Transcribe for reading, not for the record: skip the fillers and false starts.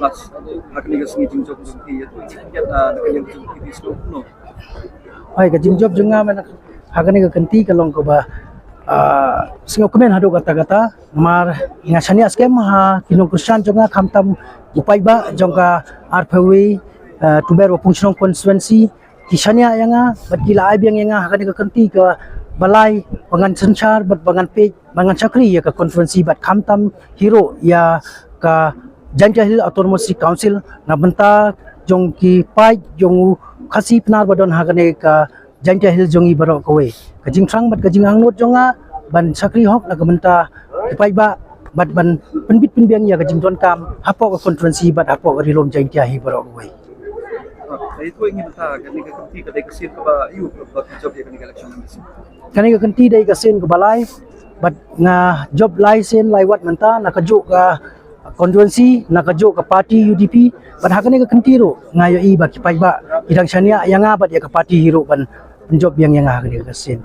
plus hakni ka singi jing job ti ya tu kiat yang jing ti slow no Ay ka jing job junga man hagani ka kanti kalong ko ba singo komen hado kata-kata mar ngasani askem ha kinong kusyan junga khamtam upai ba jongka arphawi tuber pungshong constituency kisania yanga batgila aibyang yanga hagani ka kanti ka balai pangan sanchar bat pangan pe pangan chakri ya ka constituency bat khamtam hero ya ka Jaintia Hill Autonomous Council na benta jong ki pai jong khasi pnar badon hagane ka Jaintia Hill jongi barok kowe ka jingtrang bat ka jingang not jonga ban sakri hok na ka benta ki pai ba bat ban penbit penbiang ya ka jington kam hapo ka constituency bat hapo ka rilom Jaintia Hill barok kowe itu ingin benta kani ka kanti ka dai kasin ka ba yu ka job ya kani ka election ni kani ka kanti dai kasin ka balai bat nga job license laiwat menta nakajuk ka constituency nakajuk ka party UDP ban hakane ka kantiro ngayo i ba kipai ba idang shania yanga bat ya ka party hero ban job yang hakane ka sen